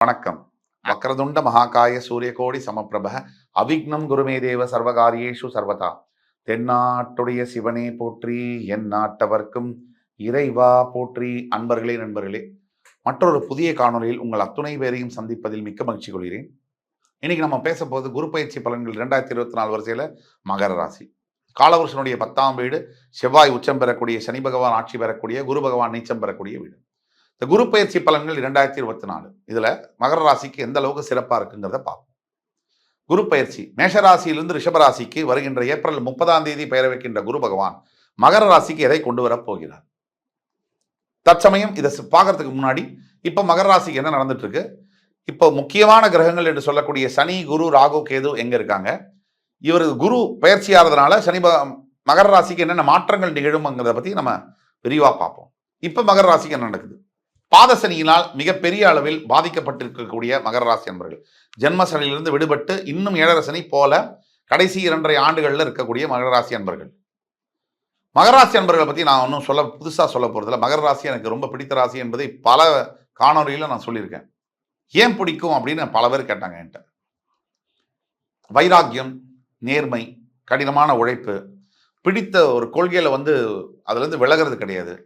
வணக்கம். வக்ரதுண்ட மகாகாய சூரியகோடி சமப்பிரப அவிக்னம் குருமே தேவ சர்வகாரியேஷு சர்வதா. தென்னாட்டுடைய சிவனே போற்றி, என் நாட்டவர்க்கும் இறைவா போற்றி. அன்பர்களே, நண்பர்களே, மற்றொரு புதிய காணொலியில் உங்கள் அத்துணை பேரையும் சந்திப்பதில் மிக்க மகிழ்ச்சி கொள்கிறேன். இன்னைக்கு நம்ம பேச போது குரு பயிற்சி பலன்கள் 2024 வரிசையில மகர ராசி. காலவருஷனுடைய 10ஆம் வீடு, செவ்வாய் உச்சம் பெறக்கூடிய, சனி பகவான் ஆட்சி பெறக்கூடிய, குரு பகவான் நீச்சம் பெறக்கூடிய வீடு. இந்த குரு பயிற்சி பலன்கள் 2024 இதுல மகர ராசிக்கு எந்த அளவுக்கு சிறப்பா இருக்குங்கிறத பார்ப்போம். குரு பயிற்சி மேஷராசியிலிருந்து ரிஷபராசிக்கு வருகின்ற ஏப்ரல் 30ஆம் தேதி பெயர வைக்கின்ற குரு பகவான் மகர ராசிக்கு எதை கொண்டு வர போகிறார்? தற்சமயம் இதை பார்க்கறதுக்கு முன்னாடி இப்ப மகர ராசிக்கு என்ன நடந்துட்டு இருக்கு, இப்போ முக்கியமான கிரகங்கள் என்று சொல்லக்கூடிய சனி, குரு, ராகு, கேது எங்க இருக்காங்க, இவர் குரு பயிற்சி ஆறதுனால மகர ராசிக்கு என்னென்ன மாற்றங்கள் நிகழும்ங்கிறத பத்தி நம்ம விரிவா பார்ப்போம். இப்ப மகர ராசிக்கு என்ன நடக்குது? பாதசனியினால் மிகப்பெரிய அளவில் பாதிக்கப்பட்டிருக்கக்கூடிய மகர ராசி அன்பர்கள், ஜென்மசனியிலிருந்து விடுபட்டு இன்னும் 7.5 சனி போல கடைசி 2.5 ஆண்டுகள்ல இருக்கக்கூடிய மகர ராசி அன்பர்கள். மகர ராசி அன்பர்களை பத்தி நான் ஒன்றும் புதுசா சொல்ல போறதில்ல. மகர ராசி எனக்கு ரொம்ப பிடித்த ராசி என்பதை பல காணொலியில நான் சொல்லியிருக்கேன். ஏன் பிடிக்கும் அப்படின்னு பல பேர் கேட்டாங்க என்கிட்ட. வைராக்கியம், நேர்மை, கடினமான உழைப்பு, பிடித்த ஒரு கொள்கையில அதுல இருந்து விலகிறது கிடையாது.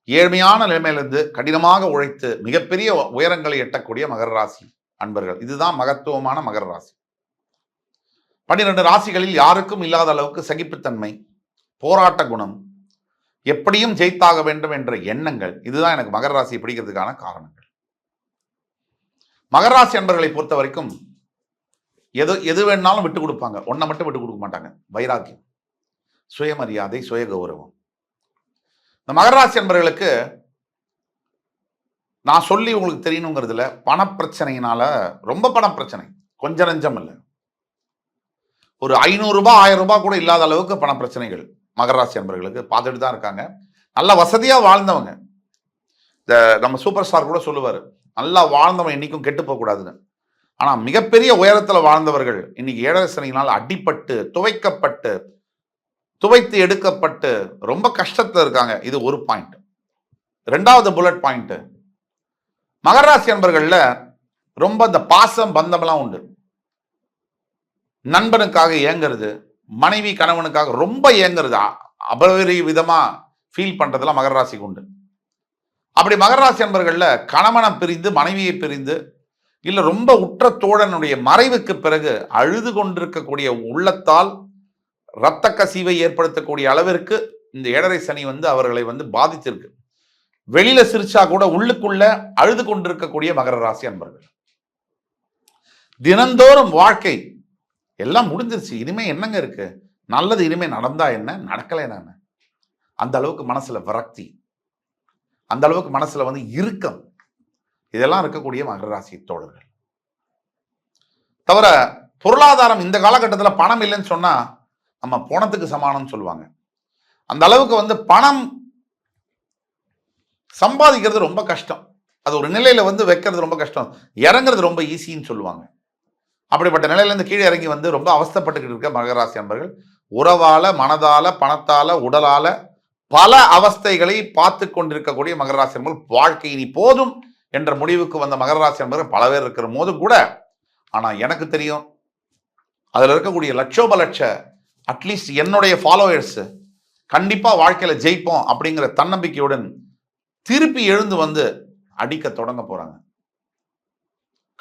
ஏழ்மையான நிலைமையிலிருந்து கடினமாக உழைத்து மிகப்பெரிய உயரங்களை எட்டக்கூடிய மகர ராசி அன்பர்கள். இதுதான் மகத்துவமான மகர ராசி. 12 ராசிகளில் யாருக்கும் இல்லாத அளவுக்கு சகிப்புத்தன்மை, போராட்ட குணம், எப்படியும் ஜெயித்தாக வேண்டும் என்ற எண்ணங்கள், இதுதான் எனக்கு மகர ராசியை பிடிக்கிறதுக்கான காரணங்கள். மகர ராசி அன்பர்களை பொறுத்த வரைக்கும் எது வேணாலும் விட்டு கொடுப்பாங்க, ஒன்றை மட்டும் விட்டு கொடுக்க மாட்டாங்க. வைராக்கியம், சுயமரியாதை, சுய கௌரவம். இந்த மகர ராசி அன்பர்களுக்கு நான் சொல்லி உங்களுக்கு தெரியணுங்கிறதுல பணப்பிரச்சனையினால, ரொம்ப பணப்பிரச்சனை, கொஞ்சம் நஞ்சம் இல்லை, ஒரு 500 ரூபாய் 1000 ரூபாய் கூட இல்லாத அளவுக்கு பணப்பிரச்சனைகள் மகர ராசி அன்பர்களுக்கு பார்த்துட்டு தான் இருக்காங்க. நல்ல வசதியா வாழ்ந்தவங்க, இந்த நம்ம சூப்பர் ஸ்டார் கூட சொல்லுவாரு, நல்லா வாழ்ந்தவன் இன்னைக்கும் கெட்டு போக கூடாதுன்னு. ஆனா மிகப்பெரிய உயரத்துல வாழ்ந்தவர்கள் இன்னைக்கு 7.5 சனியினால் அடிப்பட்டு, துவைத்து எடுக்கப்பட்டு ரொம்ப கஷ்டத்துல இருக்காங்க. இது ஒரு பாயிண்ட். 2வது புல்லட் பாயிண்ட், மகர ராசி அன்பர்கள்ல ரொம்ப இந்த பாசம் பந்தம்லாம் உண்டு. நண்பனுக்காக ஏங்குறது, மனைவி கணவனுக்காக ரொம்ப ஏங்குறது, அபரி விதமா ஃபீல் பண்றதுலாம் மகர ராசிக்கு உண்டு. அப்படி மகர ராசி அன்பர்கள்ல கணவனை பிரிந்து, மனைவியை பிரிந்து, இல்ல ரொம்ப உற்ற தோழனுடைய மறைவுக்கு பிறகு அழுது கொண்டிருக்கக்கூடிய உள்ளத்தால் இரத்த கசிவை ஏற்படுத்தக்கூடிய அளவிற்கு இந்த 7.5 சனி அவர்களை பாதிச்சிருக்கு. வெளியில சிரிச்சா கூட உள்ளுக்குள்ள அழுது கொண்டிருக்கக்கூடிய மகர ராசி அன்பர்கள். தினந்தோறும் வாழ்க்கை எல்லாம் முடிஞ்சிருச்சு, இனிமே என்னங்க இருக்கு, நல்லது இனிமே நடந்தா என்ன, நடக்கல என்ன, அந்த அளவுக்கு மனசுல விரக்தி, அந்த அளவுக்கு மனசுல இறுக்கம், இதெல்லாம் இருக்கக்கூடிய மகர ராசி தோழர்கள். தவிர பொருளாதாரம் இந்த காலகட்டத்தில் பணம் இல்லைன்னு சொன்னா நம்ம போனத்துக்கு சமானம்னு சொல்லுவாங்க. அந்த அளவுக்கு பணம் சம்பாதிக்கிறது ரொம்ப கஷ்டம். அது ஒரு நிலையில வைக்கிறது ரொம்ப கஷ்டம், இறங்குறது ரொம்ப ஈஸின்னு சொல்லுவாங்க. அப்படிப்பட்ட நிலையில இருந்து கீழே இறங்கி ரொம்ப அவஸ்தைப்பட்டுக்கிட்டு இருக்க மகராசி அன்பர்கள் உறவால, மனதால, பணத்தால, உடலால பல அவஸ்தைகளை பார்த்து கொண்டிருக்கக்கூடிய மகராசி அன்பர்கள் வாழ்க்கை இனி போதும் என்ற முடிவுக்கு வந்த மகராசி அன்பர்கள் பல பேர் இருக்கிற போது கூட, ஆனா எனக்கு தெரியும் அதுல இருக்கக்கூடிய லட்சோப லட்ச அட்லீஸ்ட் என்னுடைய ஃபாலோவர்ஸ் கண்டிப்பா வாழ்க்கையில ஜெயிப்போம் அப்படிங்கிற தன்னம்பிக்கையுடன் திருப்பி எழுந்து அடிக்க தொடங்க போறாங்க.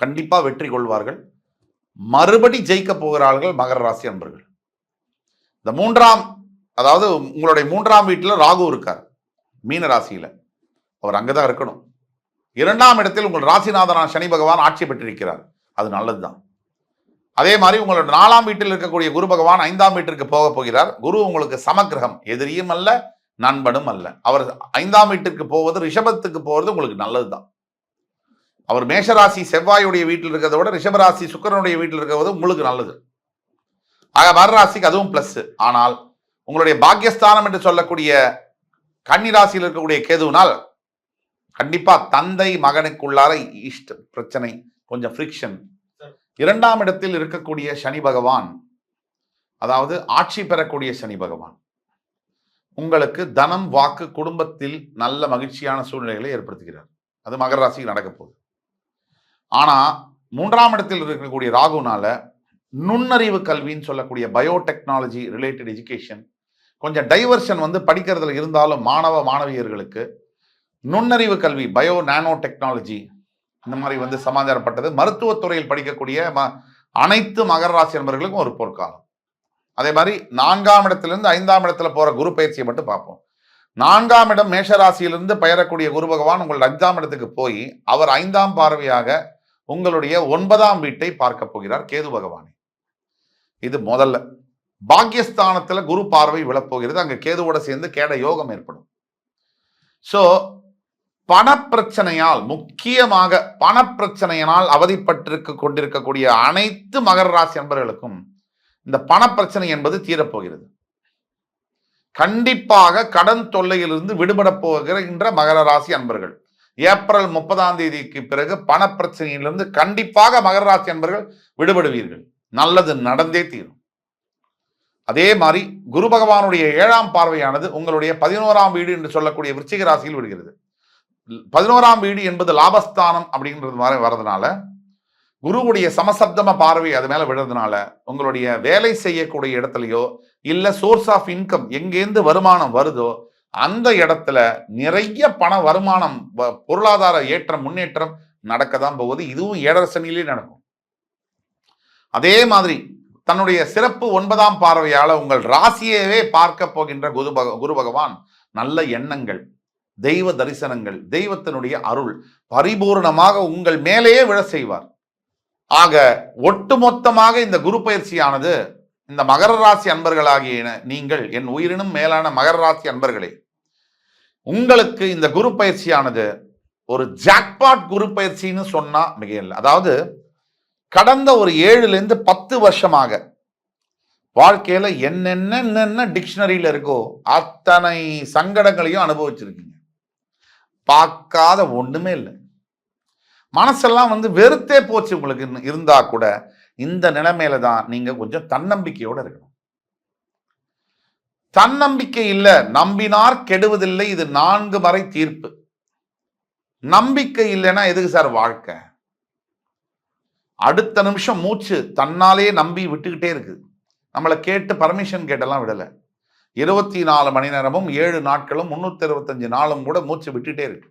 கண்டிப்பா வெற்றி கொள்வார்கள், மறுபடி ஜெயிக்க போகிறார்கள் மகர ராசி அன்பர்கள். இந்த அதாவது உங்களுடைய 3ஆம் வீட்டில் ராகு இருக்கார், மீன ராசியில, அவர் அங்கதான் இருக்கணும். 2ஆம் இடத்தில் உங்கள் ராசிநாதனான சனி பகவான் ஆட்சி பெற்றிருக்கிறார், அது நல்லதுதான். அதே மாதிரி உங்களோட 4ஆம் வீட்டில் இருக்கக்கூடிய குரு பகவான் 5ஆம் வீட்டிற்கு போக போகிறார். குரு உங்களுக்கு சமக்கிரகம், எதிரியும் அல்ல, நண்பனும் அல்ல. அவர் 5ஆம் வீட்டிற்கு போவது, ரிஷபத்துக்கு போவது உங்களுக்கு நல்லதுதான். அவர் மேஷராசி செவ்வாயுடைய வீட்டில் இருக்கிறத விட ரிஷபராசி சுக்கிரனுடைய வீட்டில் இருக்கிறது உங்களுக்கு நல்லது. ஆக மகர ராசிக்கு அதுவும் பிளஸ். ஆனால் உங்களுடைய பாக்கியஸ்தானம் என்று சொல்லக்கூடிய கன்னி ராசியில் இருக்கக்கூடிய கேதுவினால் கண்டிப்பா தந்தை மகனுக்குள்ளார பிரச்சனை, கொஞ்சம் ஃப்ரிக்ஷன். 2ஆம் இடத்தில் இருக்கக்கூடிய சனி பகவான், அதாவது ஆட்சி பெறக்கூடிய சனி பகவான், உங்களுக்கு தனம், வாக்கு, குடும்பத்தில் நல்ல மகிழ்ச்சியான சூழ்நிலைகளை ஏற்படுத்துகிறார். அது மகர ராசிக்கு நடக்க போகுது. ஆனா 3ஆம் இடத்தில் இருக்கக்கூடிய ராகுனால நுண்ணறிவு கல்வின்னு சொல்லக்கூடிய பயோடெக்னாலஜி ரிலேட்டட் எஜுகேஷன் கொஞ்சம் டைவர்ஷன் வந்து படிக்கிறதுல இருந்தாலும் மாணவ மாணவியர்களுக்கு நுண்ணறிவு கல்வி பயோ நானோ டெக்னாலஜி இந்த மாதிரி வந்து சமாச்சாரப்பட்டது மருத்துவத்துறையில் படிக்கக்கூடிய அனைத்து மகர ராசி நண்பர்களுக்கும் ஒரு பொற்காலம். அதே மாதிரி 4ஆம் இடத்திலிருந்து 5ஆம் இடத்துல போற குரு பயிற்சியை மட்டும் பார்ப்போம். 4ஆம் இடம் மேஷராசியிலிருந்து பெயரக்கூடிய குரு பகவான் உங்கள் 5ஆம் இடத்துக்கு போய் அவர் 5ஆம் பார்வையாக உங்களுடைய 9ஆம் வீட்டை பார்க்க போகிறார் கேது பகவானை. இது முதல்ல. பாக்கியஸ்தானத்துல குரு பார்வை விழப்போகிறது. அங்க கேதுவோட சேர்ந்து கேட யோகம் ஏற்படும். சோ பணப்பிரச்சனையால், முக்கியமாக பணப்பிரச்சனையினால் அவதிப்பட்டிருக்க கொண்டிருக்கக்கூடிய அனைத்து மகர ராசி அன்பர்களுக்கும் இந்த பணப்பிரச்சனை என்பது தீரப்போகிறது. கண்டிப்பாக கடன் தொல்லையிலிருந்து விடுபட போகின்ற மகர ராசி அன்பர்கள் ஏப்ரல் 30ஆம் தேதிக்கு பிறகு பணப்பிரச்சனையிலிருந்து கண்டிப்பாக மகர ராசி அன்பர்கள் விடுபடுவீர்கள். நல்லது நடந்தே தீரும். அதே மாதிரி குரு பகவானுடைய 7ஆம் பார்வையானது உங்களுடைய 11ஆம் வீடு என்று சொல்லக்கூடிய விருச்சிக ராசியில் விடுகிறது. 11ஆம் வீடு என்பது லாபஸ்தானம் அப்படின்றது மாதிரி வர்றதுனால குருவுடைய சமசப்தம பார்வை அது மேல விடுறதுனால உங்களுடைய வேலை செய்யக்கூடிய இடத்துலயோ இல்ல சோர்ஸ் ஆஃப் இன்கம் எங்கேருந்து வருமானம் வருதோ அந்த இடத்துல நிறைய பண வருமானம், பொருளாதார ஏற்றம், முன்னேற்றம் நடக்கதான் போகுது. இதுவும் 7.5 சனியிலே நடக்கும். அதே மாதிரி தன்னுடைய சிறப்பு 9ஆம் பார்வையால உங்கள் ராசியவே பார்க்க போகின்ற குரு பகவான் நல்ல எண்ணங்கள், தெய்வ தரிசனங்கள், தெய்வத்தினுடைய அருள் பரிபூர்ணமாக உங்கள் மேலேயே விழ செய்வார். ஆக ஒட்டுமொத்தமாக இந்த குரு பயிற்சியானது இந்த மகர ராசி அன்பர்களாகிய நீங்கள், என் உயிரினும் மேலான மகர ராசி அன்பர்களே, உங்களுக்கு இந்த குரு பயிற்சியானது ஒரு ஜாக்பாட் குரு பயிற்சின்னு சொன்னா மிகையில்லை. அதாவது கடந்த ஒரு 7லிருந்து 10 வருஷமாக வாழ்க்கையில என்னென்ன டிக்ஷனரியில இருக்கோ அத்தனை சங்கடங்களையும் அனுபவிச்சிருக்கீங்க. பார்க்காத ஒண்ணுமே இல்லை. மனசெல்லாம் வந்து வெறுத்தே போச்சு உங்களுக்கு இருந்தா கூட இந்த நிலைமையில தான் நீங்க கொஞ்சம் தன்னம்பிக்கையோட இருக்கணும். தன்னம்பிக்கை இல்ல, நம்பினார் கெடுவதில்லை, இது 4 மறை தீர்ப்பு. நம்பிக்கை இல்லைன்னா எதுக்கு சார் வாழ்க்கை? அடுத்த நிமிஷம் மூச்சு தன்னாலே நம்பி விட்டுக்கிட்டே இருக்கு. நம்மளை கேட்டு பர்மிஷன் கேட்டெல்லாம் விடல. 24 மணி நேரமும் 7 நாட்களும் 365 நாளும் கூட மூச்சு விட்டுட்டே இருக்கு.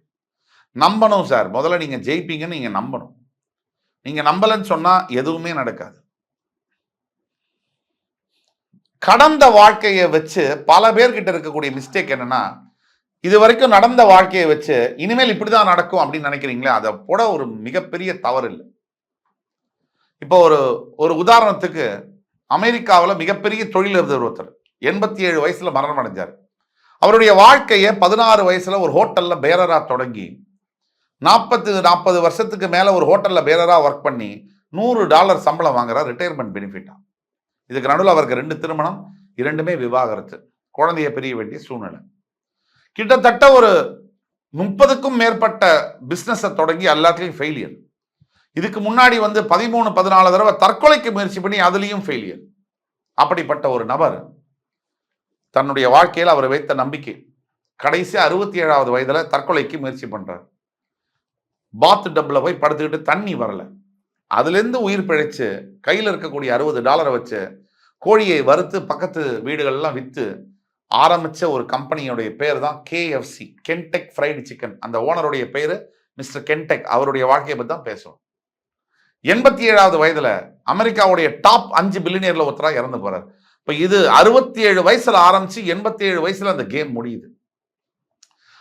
நம்பணும் சார். முதல்ல நீங்க ஜெயிப்பீங்கன்னு நீங்க நம்பணும். நீங்க நம்பலன்னு சொன்னா எதுவுமே நடக்காது. கடந்த வாழ்க்கையை வச்சு பல பேர்கிட்ட இருக்கக்கூடிய மிஸ்டேக் என்னன்னா, இது வரைக்கும் நடந்த வாழ்க்கையை வச்சு இனிமேல் இப்படிதான் நடக்கும் அப்படின்னு நினைக்கிறீங்களே, அதை போட ஒரு மிகப்பெரிய தவறு இல்லை. இப்போ ஒரு உதாரணத்துக்கு அமெரிக்காவில் மிகப்பெரிய தொழிலதிபர் ஒருத்தர் 87 வயசுல மரணம் அடைஞ்சார். அவருடைய வாழ்க்கையை 16 வயசுல ஒரு ஹோட்டல்ல பேரரா தொடங்கி 40 வருஷத்துக்கு மேல ஒரு ஹோட்டல்ல பேரரா ஒர்க் பண்ணி $100 சம்பளம் வாங்குறார், ரிட்டையர்மெண்ட் பெனிஃபிட்டா. இதுக்கு நடுவில் அவருக்கு 2 திருமணம், 2மே விவாகரத்து, குழந்தைய பிரிய வேண்டிய சூழ்நிலை. கிட்டத்தட்ட ஒரு 30க்கும் மேற்பட்ட பிசினஸை தொடங்கி எல்லாத்துலையும் ஃபெயிலியர். இதுக்கு முன்னாடி வந்து 13-14 தடவை தற்கொலைக்கு முயற்சி பண்ணி அதுலேயும் ஃபெயிலியர். அப்படிப்பட்ட ஒரு நபர் தன்னுடைய வாழ்க்கையில் அவர் வைத்த நம்பிக்கை கடைசி 67வது வயதுல தற்கொலைக்கு முயற்சி பண்றார். பாத் டப்ல போய் படுத்துக்கிட்டு தண்ணி வரல, அதுலேருந்து உயிர் பிழைச்சு கையில் இருக்கக்கூடிய $60 வச்சு கோழியை வறுத்து பக்கத்து வீடுகள்லாம் விற்று ஆரம்பிச்ச ஒரு கம்பெனியோடைய பேர் தான் KFC, கென்டெக் ஃப்ரைடு சிக்கன். அந்த ஓனருடைய பேரு மிஸ்டர் கென்டெக். அவருடைய வாழ்க்கையை பற்றி தான் பேசுவோம். 87வது வயதுல அமெரிக்காவுடைய டாப் 5 பில்லியனியர்ல ஒருத்தரா இறந்து போறார். இப்ப இது 67 வயசுல ஆரம்பிச்சு 87 வயசுல அந்த கேம் முடியுது.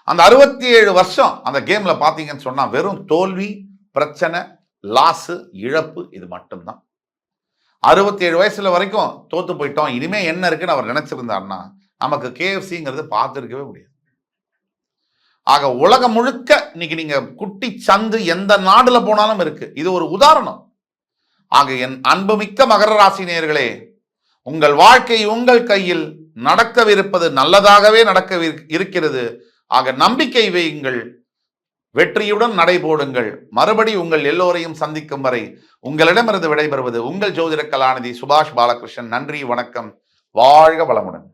அந்த 67 வருஷம் அந்த கேம்ல பாத்தீங்கன்னு சொன்னா வெறும் தோல்வி, பிரச்சனை, லாஸ், இழப்பு, இது மட்டும்தான். 67 வயசுல வரைக்கும் தோத்து போயிட்டோம், இனிமே என்ன இருக்குன்னு அவர் நினைச்சிருந்தாருன்னா நமக்கு KFCங்கிறது பார்த்துருக்கவே முடியாது. ஆக உலகம் முழுக்க இன்னைக்கு நீங்க குட்டி சந்து எந்த நாடுல போனாலும் இருக்கு. இது ஒரு உதாரணம். ஆக என் அன்புமிக்க மகர ராசி நேயர்களே, உங்கள் வாழ்க்கை உங்கள் கையில், நடக்கவிருப்பது நல்லதாகவே நடக்க இருக்கிறது. ஆக நம்பிக்கை வையுங்கள், வெற்றியுடன் நடைபோடுங்கள். மறுபடி உங்கள் எல்லோரையும் சந்திக்கும் வரை உங்களிடமிருந்து விடைபெறுவது உங்கள் ஜோதிட கலாநிதி சுபாஷ் பாலகிருஷ்ணன். நன்றி, வணக்கம், வாழ்க வளமுடன்.